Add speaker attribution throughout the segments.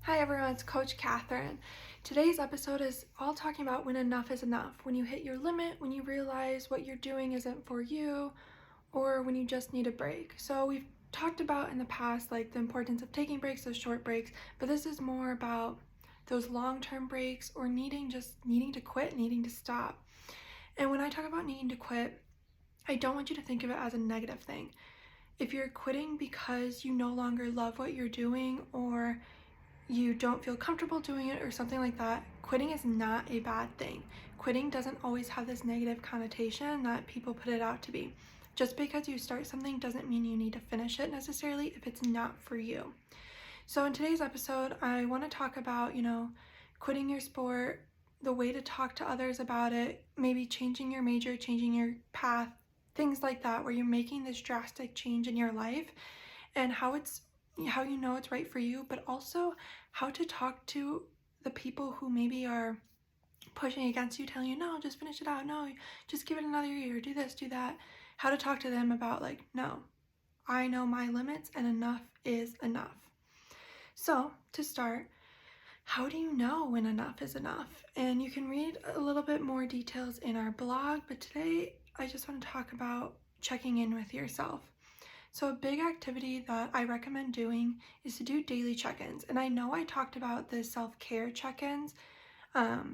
Speaker 1: Hi everyone, it's Coach Kathryn. Today's episode is all talking about when enough is enough, when you hit your limit, when you realize what you're doing isn't for you, or when you just need a break. So we've talked about in the past like the importance of taking breaks, those short breaks, but this is more about those long-term breaks or needing to quit, needing to stop. And when I talk about needing to quit, I don't want you to think of it as a negative thing. If you're quitting because you no longer love what you're doing or you don't feel comfortable doing it or something like that, quitting is not a bad thing. Quitting doesn't always have this negative connotation that people put it out to be. Just because you start something doesn't mean you need to finish it necessarily if it's not for you. So in today's episode, I want to talk about, quitting your sport, the way to talk to others about it, maybe changing your major, changing your path, things like that, where you're making this drastic change in your life and how you know it's right for you, but also how to talk to the people who maybe are pushing against you, telling you, no, just finish it out. No, just give it another year. Do this, do that. How to talk to them about no, I know my limits and enough is enough. So to start, how do you know when enough is enough? And you can read a little bit more details in our blog, but today I just want to talk about checking in with yourself. So a big activity that I recommend doing is to do daily check-ins. And I know I talked about the self-care check-ins, where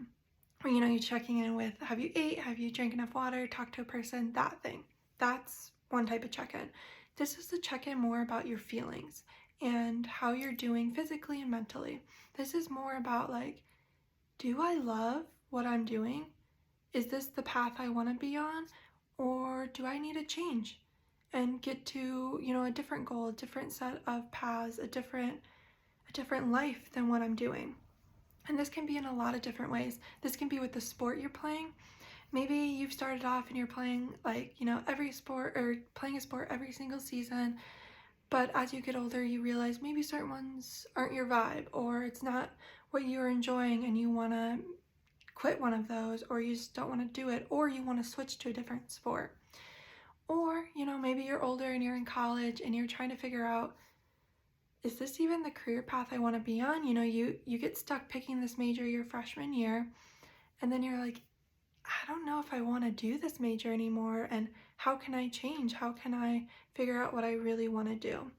Speaker 1: you're checking in with, have you ate, have you drank enough water, talked to a person, that thing. That's one type of check-in. This is the check-in more about your feelings and how you're doing physically and mentally. This is more about do I love what I'm doing? Is this the path I want to be on? Or do I need a change and get to, a different goal, a different set of paths, a different life than what I'm doing? And this can be in a lot of different ways. This can be with the sport you're playing. Maybe you've started off and you're playing every sport or playing a sport every single season, but as you get older, you realize maybe certain ones aren't your vibe or it's not what you're enjoying and you want to quit one of those, or you just don't want to do it, or you want to switch to a different sport. Or, maybe you're older and you're in college and you're trying to figure out, is this even the career path I want to be on? You get stuck picking this major your freshman year, and then you're like, I don't know if I want to do this major anymore, and how can I change? How can I figure out what I really want to do?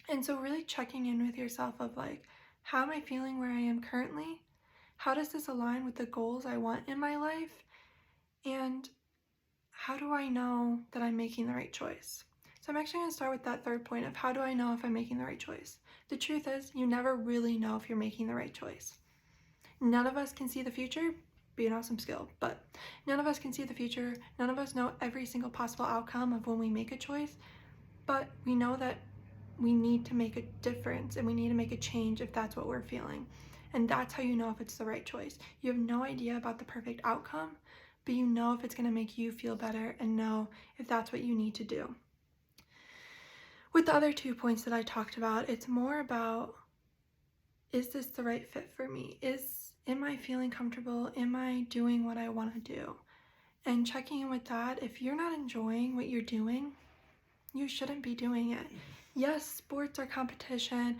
Speaker 1: And so really checking in with yourself of how am I feeling where I am currently? How does this align with the goals I want in my life? And how do I know that I'm making the right choice? So I'm actually going to start with that third point of how do I know if I'm making the right choice? The truth is, you never really know if you're making the right choice. None of us can see the future, be an awesome skill, but none of us can see the future. None of us know every single possible outcome of when we make a choice, but we know that we need to make a difference and we need to make a change if that's what we're feeling. And that's how you know if it's the right choice. You have no idea about the perfect outcome, but you know if it's going to make you feel better and know if that's what you need to do. With the other 2 points that I talked about, it's more about, is this the right fit for me? Am I feeling comfortable? Am I doing what I want to do? And checking in with that, if you're not enjoying what you're doing, you shouldn't be doing it. Yes, sports are competition.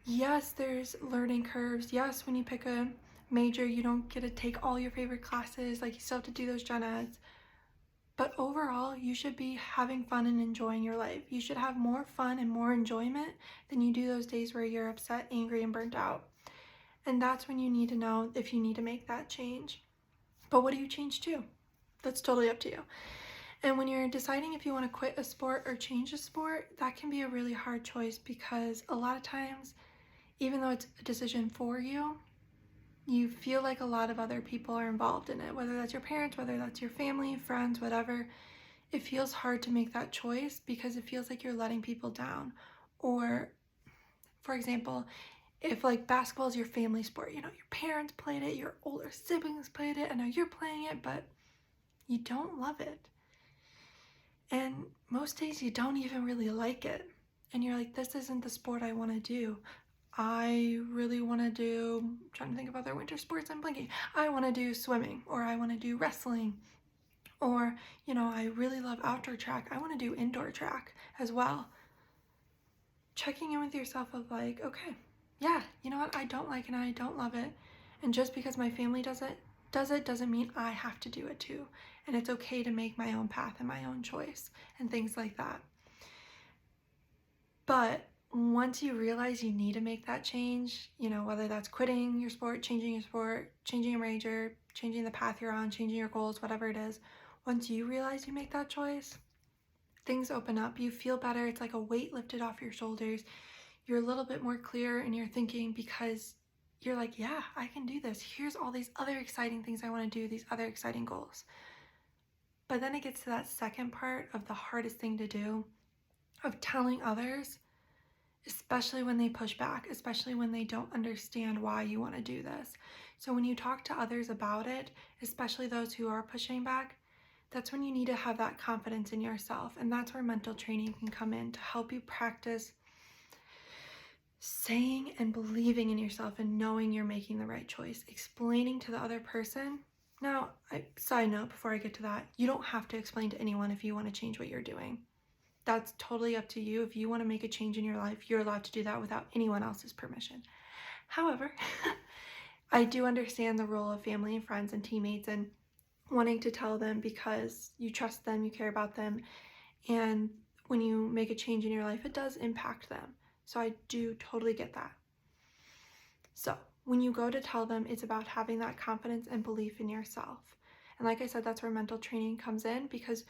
Speaker 1: Yes, there's learning curves. Yes, when you pick a major, you don't get to take all your favorite classes. You still have to do those gen eds. But overall, you should be having fun and enjoying your life. You should have more fun and more enjoyment than you do those days where you're upset, angry, and burnt out. And that's when you need to know if you need to make that change. But what do you change to? That's totally up to you. And when you're deciding if you want to quit a sport or change a sport, that can be a really hard choice because a lot of times, even though it's a decision for you, you feel like a lot of other people are involved in it, whether that's your parents, whether that's your family, friends, whatever. It feels hard to make that choice because it feels like you're letting people down. Or, for example, if basketball is your family sport, your parents played it, your older siblings played it, I know you're playing it, but you don't love it. And most days you don't even really like it. And you're like, this isn't the sport I want to do. I really want to do, I'm trying to think of other winter sports, I'm blanking. I want to do swimming, or I want to do wrestling, or, I really love outdoor track. I want to do indoor track as well. Checking in with yourself of okay, yeah, you know what, I don't like it and I don't love it. And just because my family does it doesn't mean I have to do it too. And it's okay to make my own path and my own choice and things like that. But once you realize you need to make that change, you know, whether that's quitting your sport, changing your major, changing the path you're on, changing your goals, whatever it is, once you realize you make that choice, things open up. You feel better. It's like a weight lifted off your shoulders. You're a little bit more clear in your thinking because you're like, yeah, I can do this. Here's all these other exciting things I want to do, these other exciting goals. But then it gets to that second part of the hardest thing to do, of telling others, especially when they push back, especially when they don't understand why you want to do this. So when you talk to others about it, especially those who are pushing back, that's when you need to have that confidence in yourself. And that's where mental training can come in to help you practice saying and believing in yourself and knowing you're making the right choice, explaining to the other person. Now, side note before I get to that, you don't have to explain to anyone if you want to change what you're doing. That's totally up to you. If you want to make a change in your life, you're allowed to do that without anyone else's permission. However, I do understand the role of family and friends and teammates and wanting to tell them because you trust them, you care about them, and when you make a change in your life, it does impact them. So I do totally get that. So when you go to tell them, it's about having that confidence and belief in yourself. And like I said, that's where mental training comes in, because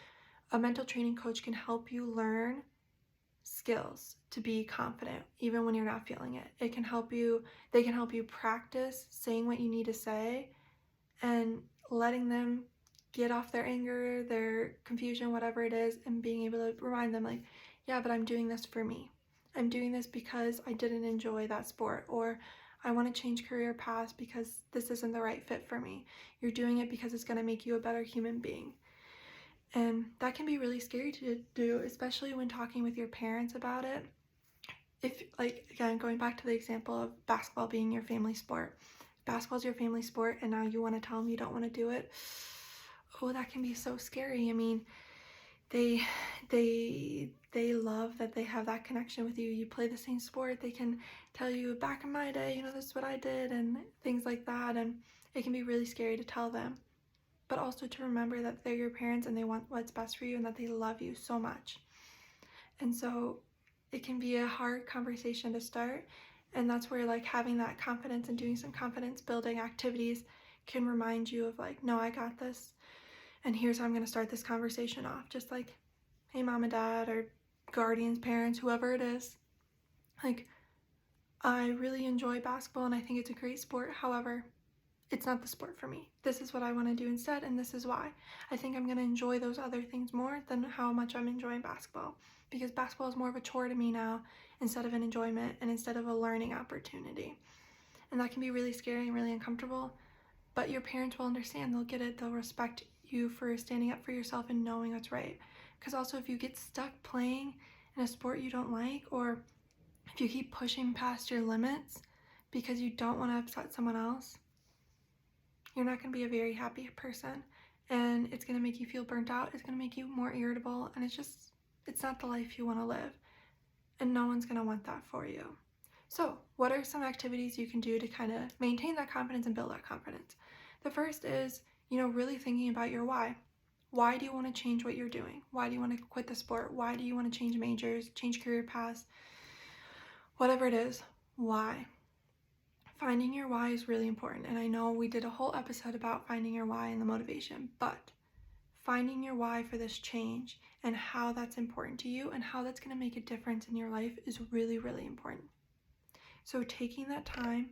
Speaker 1: a mental training coach can help you learn skills to be confident even when you're not feeling it. They can help you practice saying what you need to say and letting them get off their anger, their confusion, whatever it is, and being able to remind them like, yeah, but I'm doing this for me. I'm doing this because I didn't enjoy that sport, or I want to change career paths because this isn't the right fit for me. You're doing it because it's going to make you a better human being. And that can be really scary to do, especially when talking with your parents about it. If, like, again, going back to the example of basketball being your family sport. Basketball's your family sport and now you want to tell them you don't want to do it. Oh, that can be so scary. I mean, they love that they have that connection with you. You play the same sport. They can tell you, back in my day, you know, this is what I did and things like that. And it can be really scary to tell them. But also to remember that they're your parents and they want what's best for you and that they love you so much. And so it can be a hard conversation to start. And that's where like having that confidence and doing some confidence building activities can remind you of like, no, I got this. And here's how I'm going to start this conversation off. Just like, hey, mom and dad, or guardians, parents, whoever it is. Like, I really enjoy basketball and I think it's a great sport. However, it's not the sport for me. This is what I want to do instead, and this is why. I think I'm going to enjoy those other things more than how much I'm enjoying basketball, because basketball is more of a chore to me now instead of an enjoyment and instead of a learning opportunity. And that can be really scary and really uncomfortable, but your parents will understand. They'll get it. They'll respect you for standing up for yourself and knowing what's right. Because also, if you get stuck playing in a sport you don't like, or if you keep pushing past your limits because you don't want to upset someone else, you're not going to be a very happy person, and it's going to make you feel burnt out. It's going to make you more irritable, and it's not the life you want to live, and no one's going to want that for you. So what are some activities you can do to kind of maintain that confidence and build that confidence? The first is, you know, really thinking about your why. Why do you want to change what you're doing? Why do you want to quit the sport? Why do you want to change majors, change career paths? Whatever it is, why? Finding your why is really important, and I know we did a whole episode about finding your why and the motivation, but finding your why for this change and how that's important to you and how that's going to make a difference in your life is really, really important. So taking that time,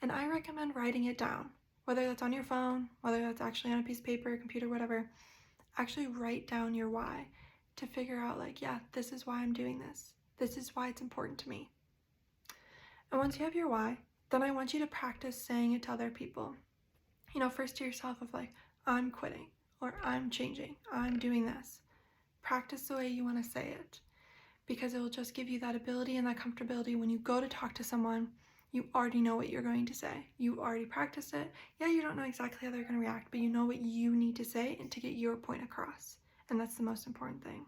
Speaker 1: and I recommend writing it down, whether that's on your phone, whether that's actually on a piece of paper, computer, whatever. Actually write down your why to figure out like, yeah, this is why I'm doing this. This is why it's important to me. And once you have your why, then I want you to practice saying it to other people. You know, first to yourself of like, I'm quitting, or I'm changing, I'm doing this. Practice the way you want to say it, because it will just give you that ability and that comfortability. When you go to talk to someone, you already know what you're going to say. You already practiced it. Yeah, you don't know exactly how they're going to react, but you know what you need to say and to get your point across. And that's the most important thing.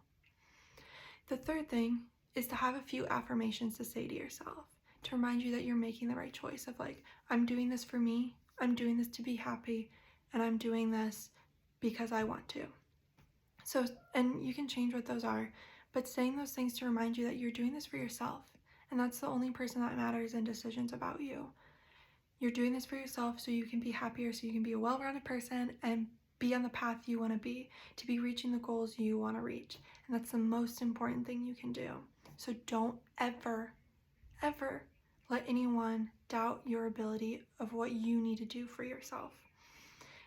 Speaker 1: The third thing is to have a few affirmations to say to yourself. to remind you that you're making the right choice of like, I'm doing this for me, I'm doing this to be happy, and I'm doing this because I want to. So, and you can change what those are, but saying those things to remind you that you're doing this for yourself, and that's the only person that matters in decisions about you. You're doing this for yourself so you can be happier, so you can be a well-rounded person and be on the path you want to be reaching the goals you want to reach. And that's the most important thing you can do. So don't ever, ever let anyone doubt your ability of what you need to do for yourself.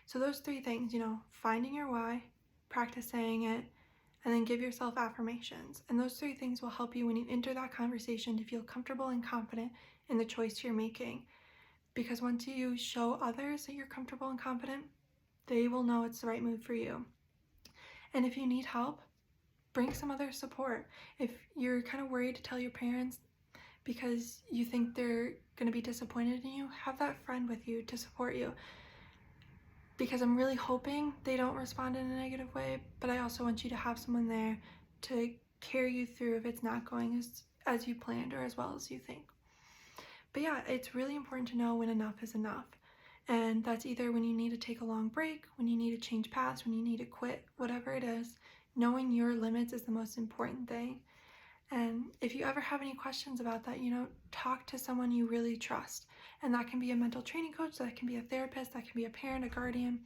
Speaker 1: So those 3 things, finding your why, practice saying it, and then give yourself affirmations. And those 3 things will help you when you enter that conversation to feel comfortable and confident in the choice you're making. Because once you show others that you're comfortable and confident, they will know it's the right move for you. And if you need help, bring some other support. If you're kind of worried to tell your parents because you think they're going to be disappointed in you, have that friend with you to support you. Because I'm really hoping they don't respond in a negative way, but I also want you to have someone there to carry you through if it's not going as you planned or as well as you think. But yeah, it's really important to know when enough is enough. And that's either when you need to take a long break, when you need to change paths, when you need to quit, whatever it is. Knowing your limits is the most important thing. And if you ever have any questions about that, talk to someone you really trust. And that can be a mental training coach, that can be a therapist, that can be a parent, a guardian,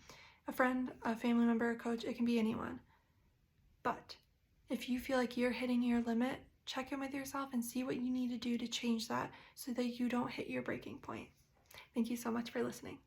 Speaker 1: a friend, a family member, a coach. It can be anyone. But if you feel like you're hitting your limit, check in with yourself and see what you need to do to change that so that you don't hit your breaking point. Thank you so much for listening.